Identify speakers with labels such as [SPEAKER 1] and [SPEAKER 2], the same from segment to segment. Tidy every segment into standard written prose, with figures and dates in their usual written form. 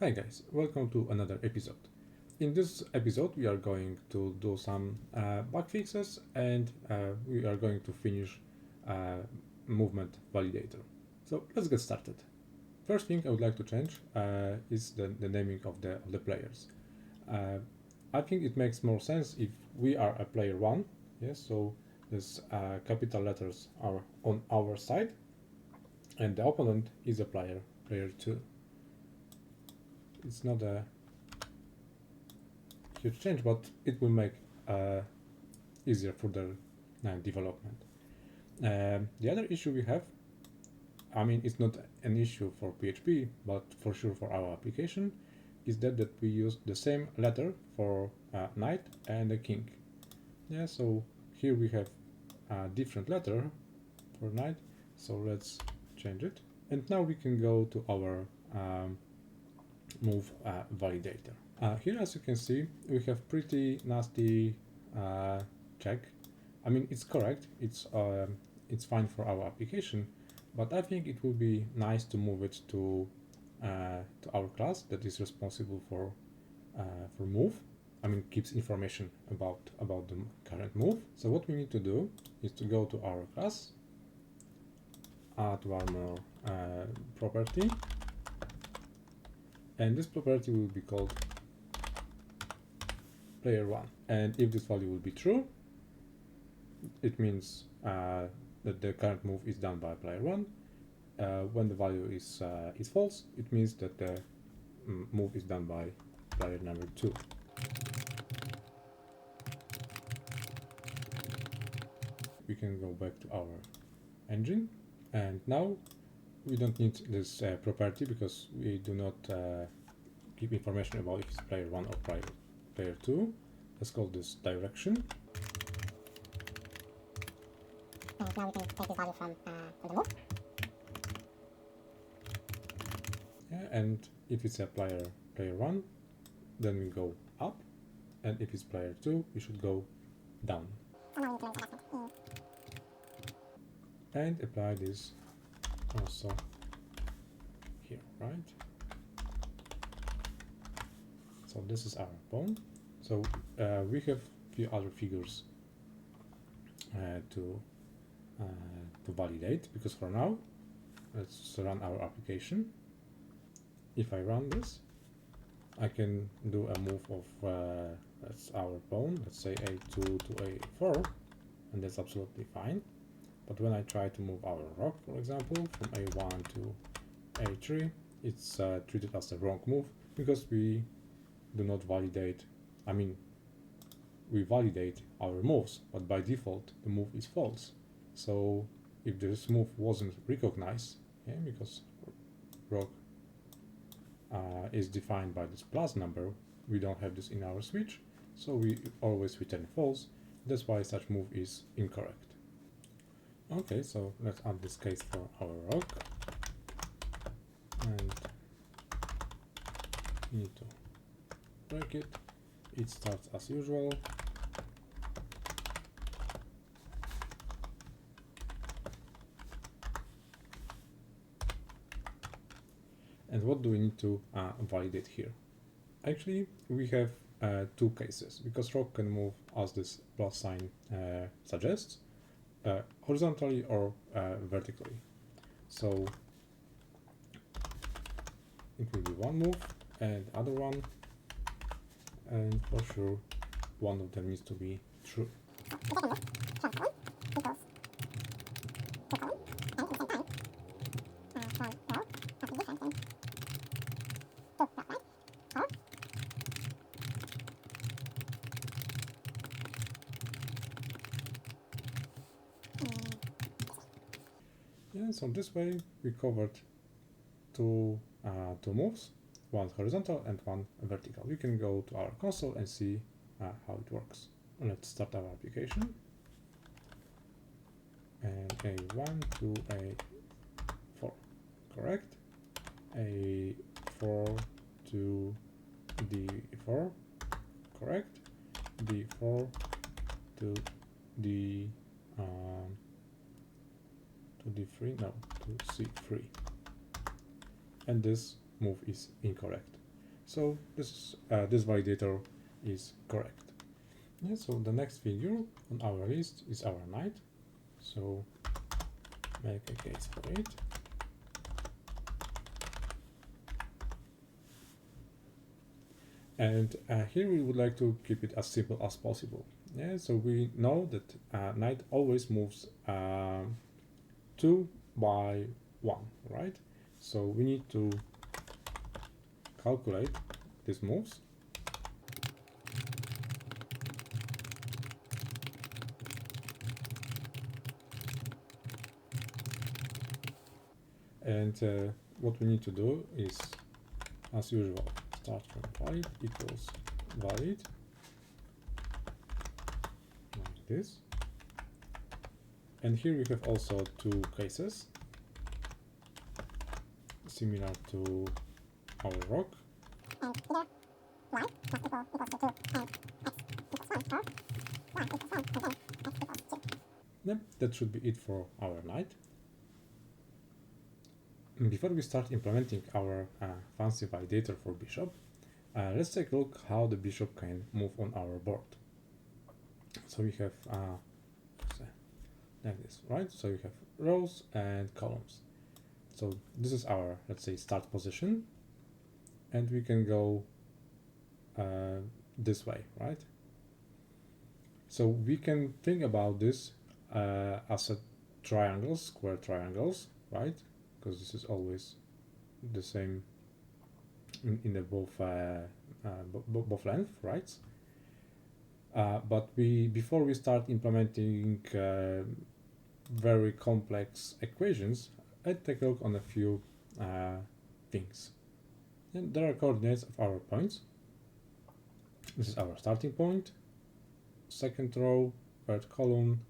[SPEAKER 1] Hi guys, welcome to another episode. In this episode we are going to do some bug fixes and we are going to finish uh, movement validator. So let's get started. First thing I would like to change is the naming of the players. Uh, I think it makes more sense if we are a player 1, yes, so this capital letters are on our side and the opponent is a player 2. It's not a huge change, but it will make easier further development. The other issue we have, I mean, it's not an issue for PHP, but for sure for our application, is that we use the same letter for knight and a king. Yeah, so here we have a different letter for knight, so let's change it. And now we can go to our move validator. Here, as you can see, we have pretty nasty check. I mean, it's correct. It's fine for our application, but I think it would be nice to move it to our class that is responsible for move. I mean, keeps information about the current move. So what we need to do is to go to our class, add one more property, and this property will be called player 1. And if this value will be true, it means that the current move is done by player 1. When the value is false, it means that the move is done by player number 2. We can go back to our engine, and now we don't need this property because we do not give information about if it's player 1 or player 2. Let's call this direction.
[SPEAKER 2] And now we can take this value from the move.
[SPEAKER 1] Yeah, and if it's a player 1, then we go up, and if it's player 2, we should go down.
[SPEAKER 2] And now we need to make adjustment
[SPEAKER 1] And apply this also here, right? So this is our pawn. So we have few other figures to validate, because for now, let's run our application. If I run this, I can do a move of that's our pawn, let's say a2 to a4, and that's absolutely fine. But when I try to move our rook, for example, from a1 to a3, it's treated as a wrong move because we do not validate. I mean, we validate our moves, but by default the move is false. So if this move wasn't recognized, yeah, because rook is defined by this plus number, we don't have this in our switch, so we always return false. That's why such move is incorrect. Okay, so let's add this case for our rook, and we need to break it. It starts as usual. And what do we need to validate here? Actually, we have two cases, because rook can move as this plus sign suggests, horizontally or vertically. So it will be one move and other one, and for sure one of them needs to be true. Yeah, so this way we covered two moves, one horizontal and one vertical. We can go to our console and see how it works. Let's start our application. And a1 to a4, correct? a4 to d4, correct? d4 to d to d3, no, to c3. And this move is incorrect. So this validator is correct. Yeah, so the next figure on our list is our knight. So make a case for it. And here we would like to keep it as simple as possible. Yeah, so we know that knight always moves 2 by 1, right? So we need to calculate these moves. And what we need to do is, as usual, start from valid equals valid, like this. And here we have also two cases, similar to our rock.
[SPEAKER 2] And either y must equals to 2 and x equals 1, or y equals 1 and then x equals 2.
[SPEAKER 1] Yep, that should be it for our knight. Before we start implementing our fancy validator for bishop, let's take a look how the bishop can move on our board. So we have like this, right? So we have rows and columns. So this is our, let's say, start position, and we can go this way, right? So we can think about this as a triangles, square triangles, right? Because this is always the same in the both length, right? But before we start implementing very complex equations, let's take a look on a few things. And there are coordinates of our points. This is our starting point, second row, third column,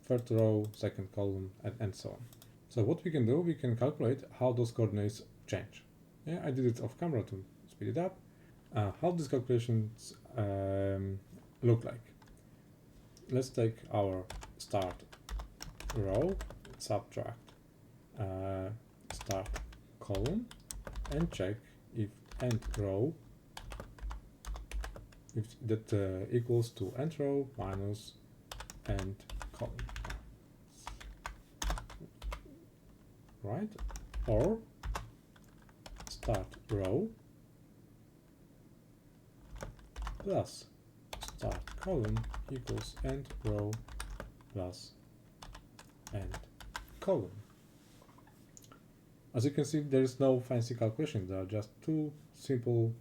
[SPEAKER 1] third row, second column, and so on. So what we can do, we can calculate how those coordinates change. Yeah, I did it off camera to speed it up. How these calculations look like. Let's take our start row, subtract start column, and check if end row, if that equals to end row minus end column, right? Or start row plus start column equals end row plus end column. As you can see, there is no fancy calculation. There are just two simple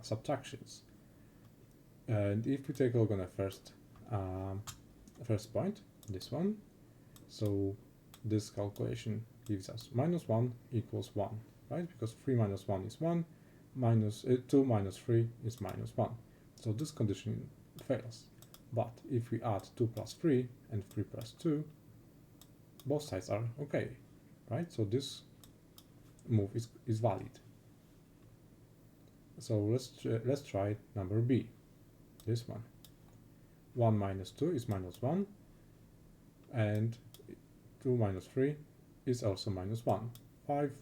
[SPEAKER 1] subtractions. And if we take a look on the first point, this one, so this calculation gives us -1 equals 1, right? Because 3 minus 1 is 1, 2 minus 3 is -1. So this condition fails. But if we add 2 plus 3 and 3 plus 2, both sides are okay, right? So this move is valid. So let's try number B, this one. 1 minus 2 is -1, and 2 minus 3 is also -1. 5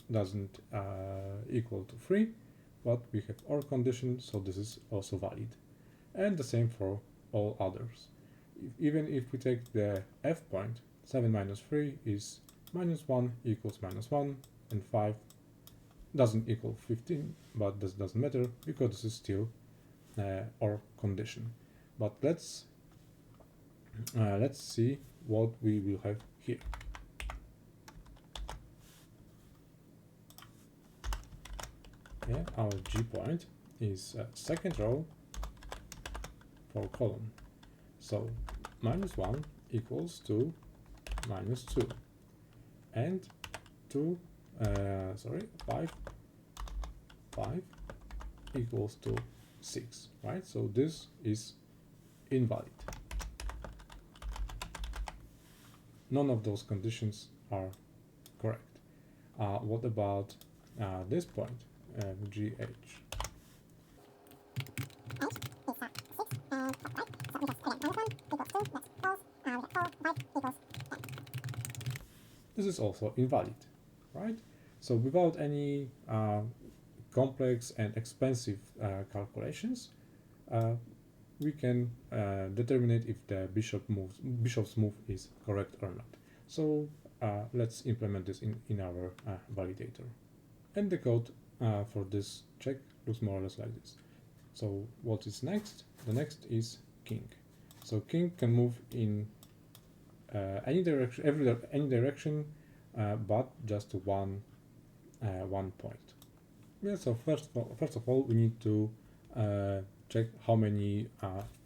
[SPEAKER 1] doesn't equal to 3, but we have OR condition, so this is also valid. And the same for all others. Even if we take the F point, 7 minus 3 is -1 equals -1, and 5 doesn't equal 15, but this doesn't matter because this is still OR condition. But let's see what we will have here. Yeah, our G point is second row for column. So -1 equals to -2, and 5 equals to 6, right? So this is invalid. None of those conditions are correct. What about this point, GH? This is also invalid, right? So without any complex and expensive calculations, we can determine if the bishop's move is correct or not. So let's implement this in our validator. And the code for this check looks more or less like this. So what is next? The next is king. So king can move in any direction, any direction, but just to one point. Yeah. So first of all, we need to check how many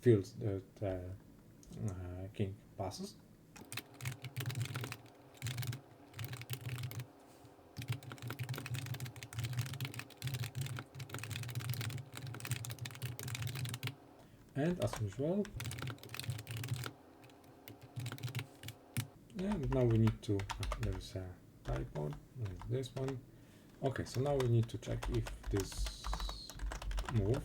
[SPEAKER 1] fields that king passes. And as usual, and now we need to, there's a typo, there's this one. Okay, so now we need to check if this move,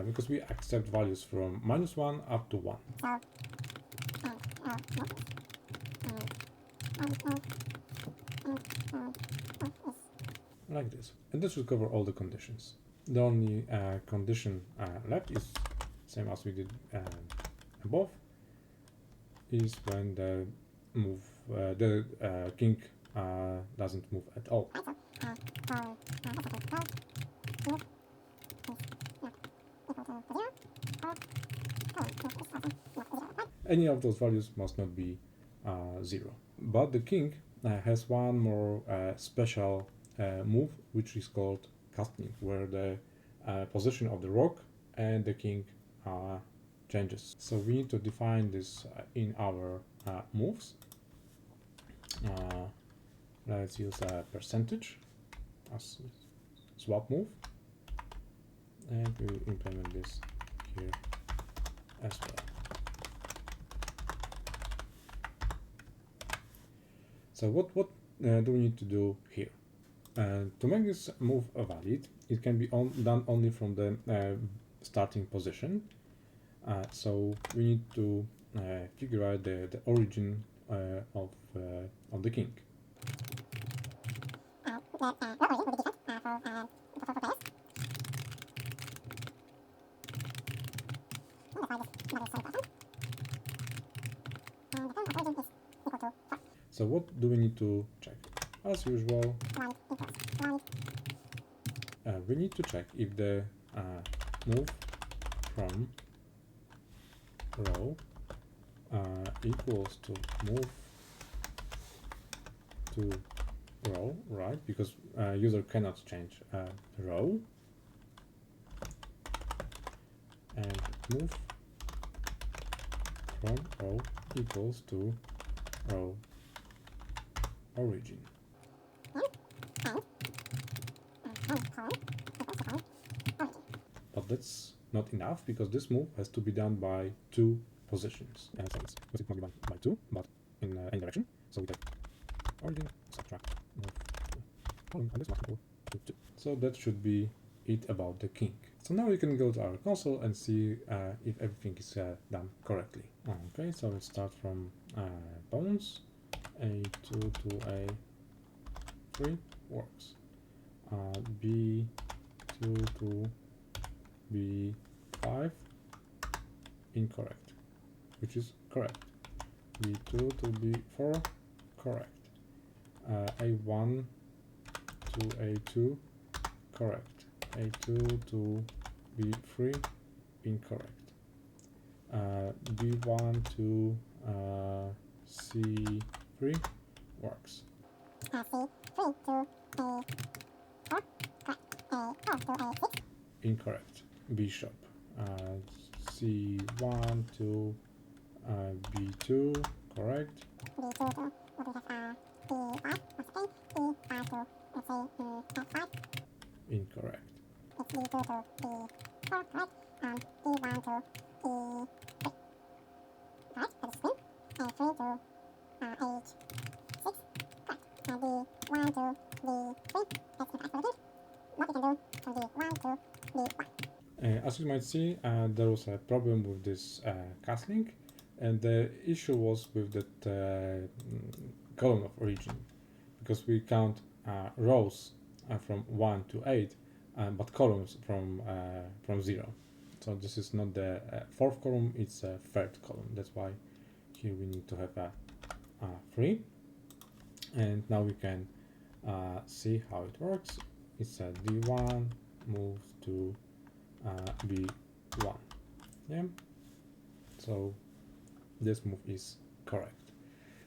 [SPEAKER 1] because we accept values from -1 up to 1. Like this. And this should cover all the conditions. The only condition left is same as we did above, is when the move the king doesn't move at all. Any of those values must not be 0. But the king has one more special move, which is called castling, where the position of the rook and the king changes. So we need to define this in our moves. Let's use a percentage as swap move, and we will implement this here as well. So what do we need to do here? To make this move valid, it can be done only from the starting position. So we need to figure out the origin of the king. So what do we need to check? As usual, we need to check if the move from row equals to move to row, right? Because user cannot change row, and move from row equals to row origin. But that's not enough, because this move has to be done by 2 positions. And so it's not divided by 2, but in any direction. So we take origin, subtract move column, and this must equal to 2. So that should be it about the king. So now we can go to our console and see if everything is done correctly. Okay, so let's start from opponents. A2 to A3 works. B2 to B5 incorrect, which is correct. B2 to B4 correct. A1 to A2 correct. A2 to B3 incorrect. B1 to C3 works.
[SPEAKER 2] C3 to A4 correct. A4 to A6
[SPEAKER 1] Incorrect. Bishop. C1 to B2 correct.
[SPEAKER 2] B2 to B5 B5 to let's say F5
[SPEAKER 1] Incorrect.
[SPEAKER 2] it's B2 to B4 correct, B1 to E3 correct, that is spin, A3 to H6 correct, B1 to B3 that's incorrect for the what we can do from B1 to B1.
[SPEAKER 1] As you might see, there was a problem with this castling, and the issue was with that column of origin, because we count rows from 1 to 8, but columns from 0. So this is not the fourth column, it's a third column. That's why here we need to have a 3. And now we can see how it works. It's a D1 moves to B1. Yeah. So this move is correct.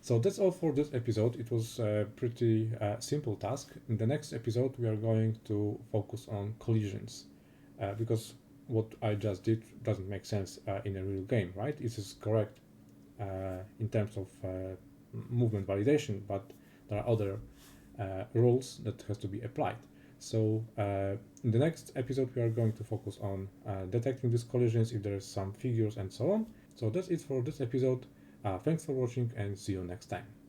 [SPEAKER 1] So that's all for this episode. It was a pretty simple task. In the next episode, we are going to focus on collisions, because what I just did doesn't make sense in a real game, right? It is correct in terms of movement validation, but there are other rules that has to be applied. So in the next episode, we are going to focus on detecting these collisions, if there is some figures and so on. So that's it for this episode. Thanks for watching and see you next time.